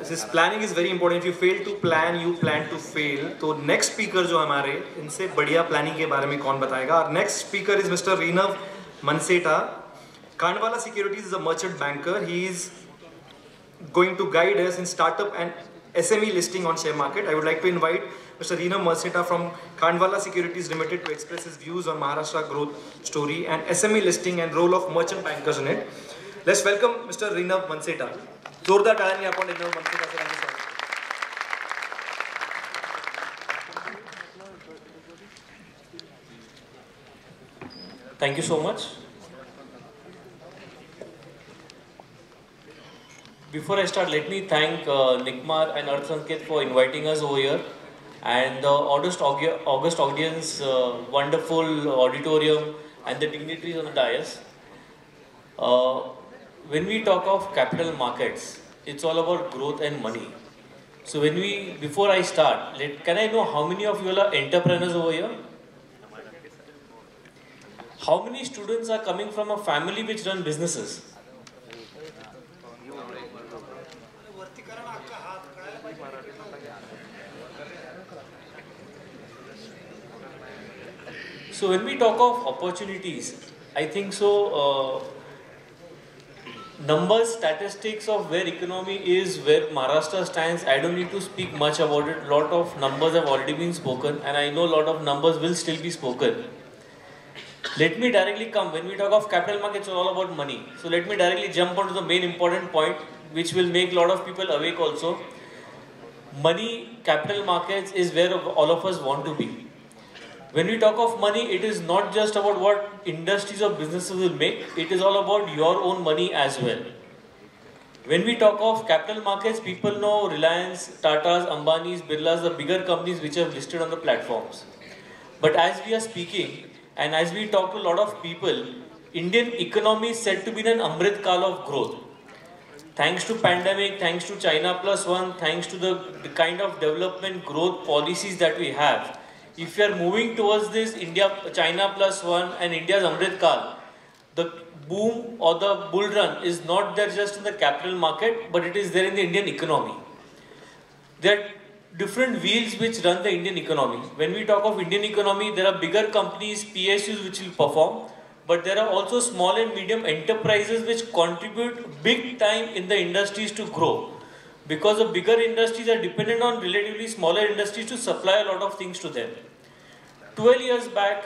This planning is very important. If you fail to plan, you plan to fail. तो next speaker जो हमारे इनसे बढ़िया planning के बारे में कौन बताएगा? Our next speaker is Mr. Rinav Manseta. Kandwala Securities is a merchant banker. He is going to guide us in startup and SME listing on share market. I would like to invite Mr. Rinav Manseta from Kandwala Securities Limited to express his views on Maharashtra growth story and SME listing and role of merchant bankers in it. Let's welcome Mr. Rinav Manseta. जोरदार टाळ्यांनी आपण Rinav Manseta सरांचं स्वागत. Thank you so much. Before I start, let me thank Nikmar and Arth Sanket for inviting us over here, and the August audience, wonderful auditorium, and the dignitaries on the dais. When we talk of capital markets, it's all about growth and money. So before I start, can I know how many of you are entrepreneurs over here? How many students are coming from a family which run businesses? So when we talk of opportunities, I think so. Numbers, statistics of where economy is, where Maharashtra stands, I don't need to speak much about it. A lot of numbers have already been spoken, and I know a lot of numbers will still be spoken. Let me directly come, when we talk of capital markets, it's all about money. So let me directly jump onto the main important point, which will make a lot of people awake also. Money, capital markets is where all of us want to be. When we talk of money, it is not just about what industries or businesses will make, it is all about your own money as well. When we talk of capital markets, people know Reliance, Tatas, Ambanis, Birlas, the bigger companies which have listed on the platforms. But as we are speaking, and as we talk to a lot of people, Indian economy is said to be in an Amrit Kal of growth. Thanks to pandemic, thanks to China Plus One, thanks to the kind of development growth policies that we have, if we are moving towards this China Plus One and India's Amrit Kal, the boom or the bull run is not there just in the capital market, but it is there in the Indian economy. There are different wheels which run the Indian economy. When we talk of Indian economy, there are bigger companies, PSUs which will perform, but there are also small and medium enterprises which contribute big time in the industries to grow. Because the bigger industries are dependent on relatively smaller industries to supply a lot of things to them. 12 years back,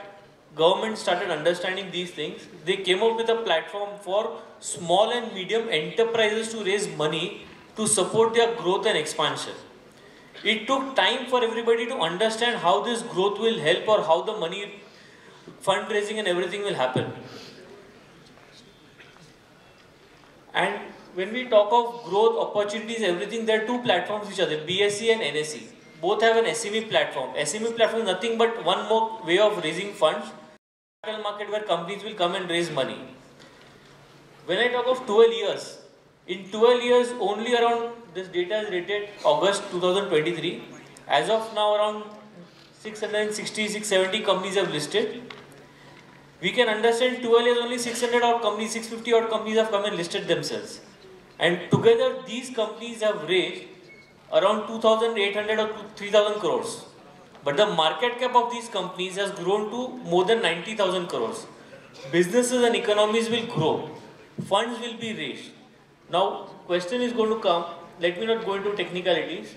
government started understanding these things. They came up with a platform for small and medium enterprises to raise money to support their growth and expansion. It took time for everybody to understand how this growth will help or how the money, fundraising and everything will happen. And when we talk of growth, opportunities, everything, there are two platforms which are there, BSE and NSE. Both have an SME platform. SME platform is nothing but one more way of raising funds. Capital market where companies will come and raise money. When I talk of 12 years, in 12 years only around, this data is dated August 2023. As of now around 660, 670 companies have listed. We can understand 12 years only 600 odd companies, 650 odd companies have come and listed themselves. And together these companies have raised around 2,800 or 3,000 crores. But the market cap of these companies has grown to more than 90,000 crores. Businesses and economies will grow. Funds will be raised. Now, question is going to come. Let me not go into technicalities.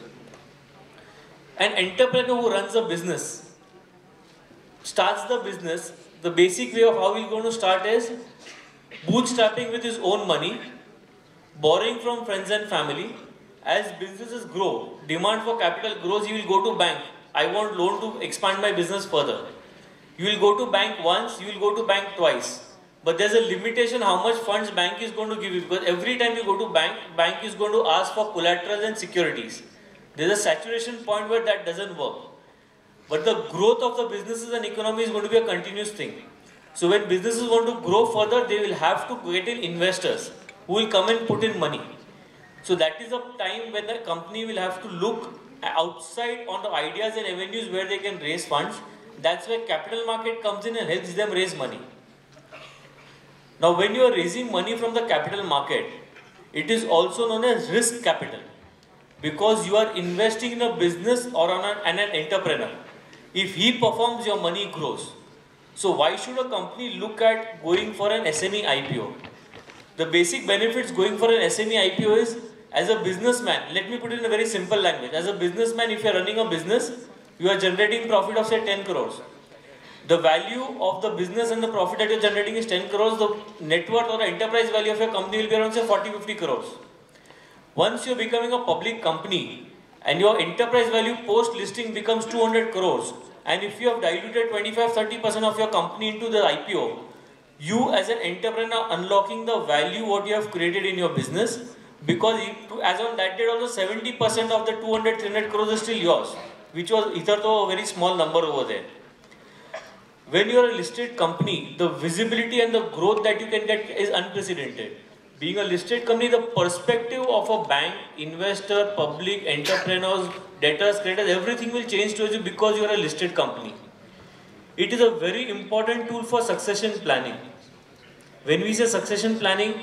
An entrepreneur who runs a business, starts the business, the basic way of how he's going to start is bootstrapping with his own money, borrowing from friends and family. As businesses grow, demand for capital grows, he will go to bank. I want loan to expand my business further. You will go to bank once, you will go to bank twice. But there's a limitation how much funds bank is going to give you, because every time you go to bank is going to ask for collaterals and securities. There's a saturation point where that doesn't work. But the growth of the businesses and economy is going to be a continuous thing. So when businesses want to grow further, they will have to get in investors who will come and put in money. So that is a time when the company will have to look outside on the ideas and avenues where they can raise funds. That's where capital market comes in and helps them raise money. Now when you are raising money from the capital market, it is also known as risk capital. because you are investing in a business or on an entrepreneur. If he performs, your money grows. So why should a company look at going for an SME IPO? The basic benefits going for an SME IPO is, as a businessman, let me put it in a very simple language. As a businessman, if you are running a business, you are generating profit of say 10 crores. The value of the business and the profit that you are generating is 10 crores. The net worth or enterprise value of your company will be around say 40-50 crores. Once you are becoming a public company and your enterprise value post listing becomes 200 crores, and if you have diluted 25-30% of your company into the IPO, you as an entrepreneur unlocking the value what you have created in your business, because as on that date also 70% of the 200-300 crores is still yours, which was either a very small number over there. When you are a listed company, the visibility and the growth that you can get is unprecedented. Being a listed company, the perspective of a bank, investor, public, entrepreneurs, debtors, creditors, everything will change to you because you are a listed company. It is a very important tool for succession planning. When we say succession planning,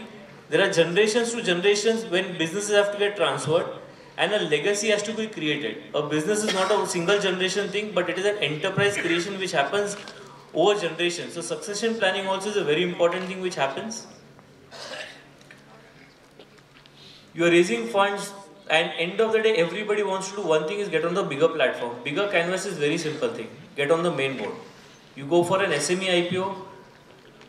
there are generations to generations when businesses have to get transferred and a legacy has to be created. A business is not a single generation thing, but it is an enterprise creation which happens over generations. So succession planning also is a very important thing which happens. You are raising funds, and end of the day everybody wants to do one thing, is get on the bigger platform. Bigger canvas is very simple thing. Get on the main board. You go for an SME IPO,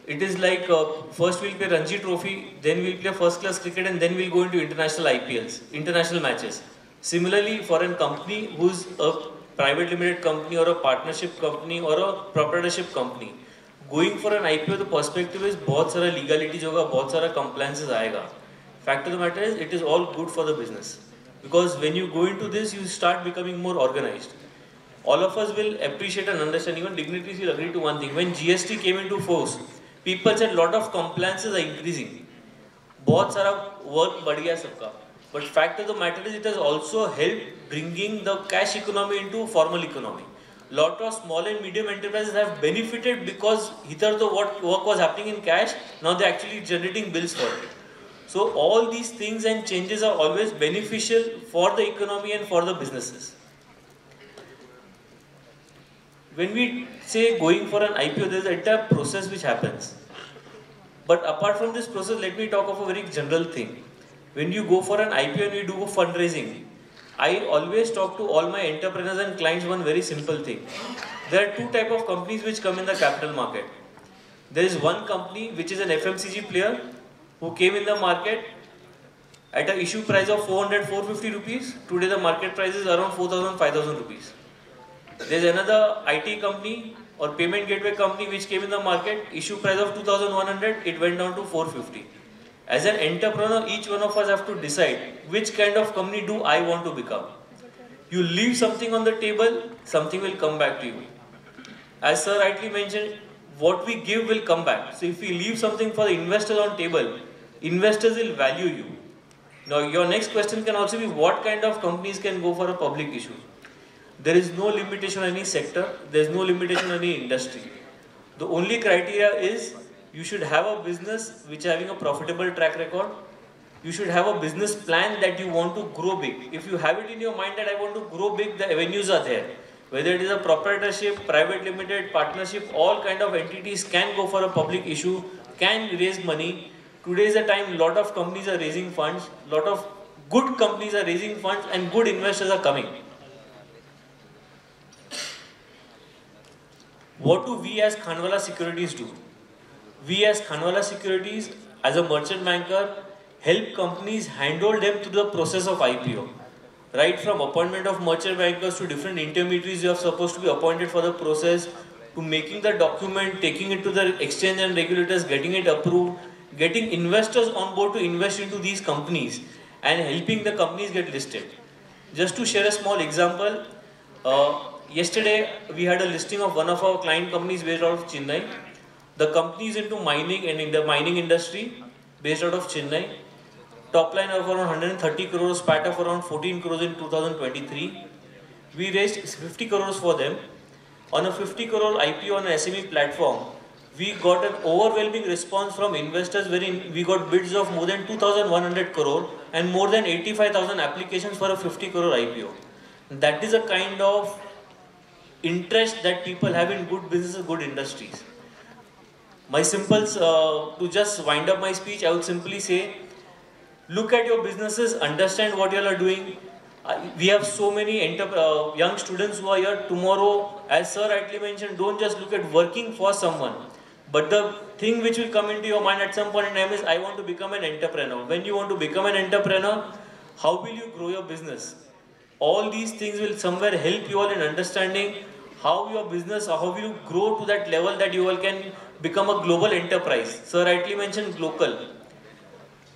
it is like first we'll play Ranji Trophy, then we'll play first class cricket, and then we'll go into international IPLs, international matches. Similarly, for a company who's a private limited company or a partnership company or a proprietorship company, going for an IPO, the perspective is बहुत सारा legalities होगा, बहुत सारा compliances आएगा. Fact of the matter is, it is all good for the business, because when you go into this, you start becoming more organized. All of us will appreciate and understand, even dignitaries will agree to one thing. When GST came into force, people said lot of compliances are increasing. बहुत सारा work बढ़ गया सबका. But fact of the matter is, it has also helped bringing the cash economy into formal economy. Lot of small and medium enterprises have benefited because either the work was happening in cash, now they're actually generating bills for it. So all these things and changes are always beneficial for the economy and for the businesses. When we say going for an IPO, there is an entire process which happens. But apart from this process, let me talk of a very general thing. When you go for an IPO and you do a fundraising, I always talk to all my entrepreneurs and clients one very simple thing. There are two types of companies which come in the capital market. There is one company which is an FMCG player who came in the market at an issue price of 400-450 rupees. Today the market price is around 4,000-5,000 rupees. There is another IT company or payment gateway company which came in the market, issue price of 2,100, it went down to 450. As an entrepreneur, each one of us have to decide which kind of company do I want to become. You leave something on the table, something will come back to you. As sir rightly mentioned, what we give will come back. So if we leave something for the investors on table, investors will value you. Now your next question can also be, what kind of companies can go for a public issue? There is no limitation on any sector, there is no limitation on any industry. The only criteria is, you should have a business which is having a profitable track record. You should have a business plan that you want to grow big. If you have it in your mind that I want to grow big, the avenues are there. Whether it is a proprietorship, private limited, partnership, all kind of entities can go for a public issue, can raise money. Today is the time lot of companies are raising funds, lot of good companies are raising funds, and good investors are coming. What do we as Khanwala Securities do? We as Khanwala Securities, as a merchant banker, help companies handle them through the process of IPO. Right from appointment of merchant bankers to different intermediaries you are supposed to be appointed for the process, to making the document, taking it to the exchange and regulators, getting it approved, getting investors on board to invest into these companies, and helping the companies get listed. Just to share a small example, yesterday we had a listing of one of our client companies based out of Chennai. The company is into mining and in the mining industry, based out of Chennai. Top line of around 130 crores, PAT of around 14 crores in 2023. We raised 50 crores for them. On a 50 crore IPO on an SME platform, we got an overwhelming response from investors wherein we got bids of more than 2,100 crore and more than 85,000 applications for a 50 crore IPO. That is a kind of interest that people have in good businesses, good industries. My simple, to just wind up my speech, I would simply say, look at your businesses, understand what you all are doing. We have so many young students who are here tomorrow. As sir rightly mentioned, don't just look at working for someone. But the thing which will come into your mind at some point in time is, I want to become an entrepreneur. When you want to become an entrepreneur, how will you grow your business? All these things will somewhere help you all in understanding how your business, or how will you grow to that level that you all can become a global enterprise. Sir rightly mentioned local.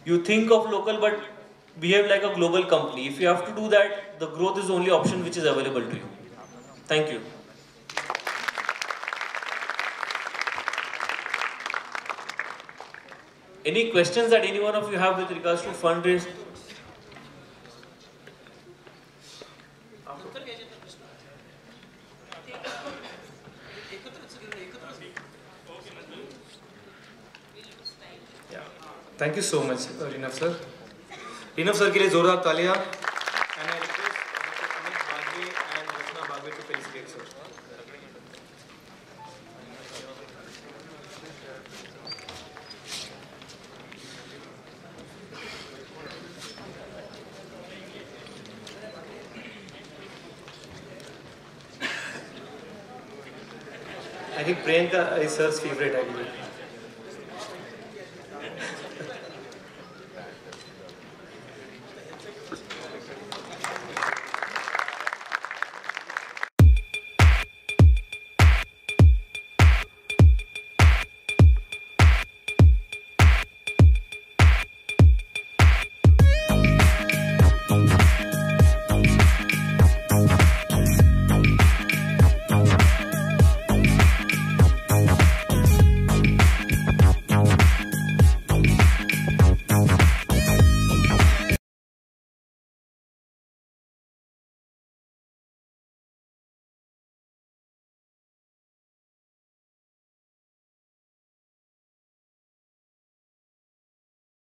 You think of local but behave like a global company. If you have to do that, the growth is the only option which is available to you. Thank you. Any questions that any one of you have with regards to fundraise? Thank you so much, Rinav sir. Rinav sir के लिए जोरदार तालियां. And I request Amit Bagwe and Rachna Bagwe to felicitate sir. I think Priyanka is sir's favorite, I believe.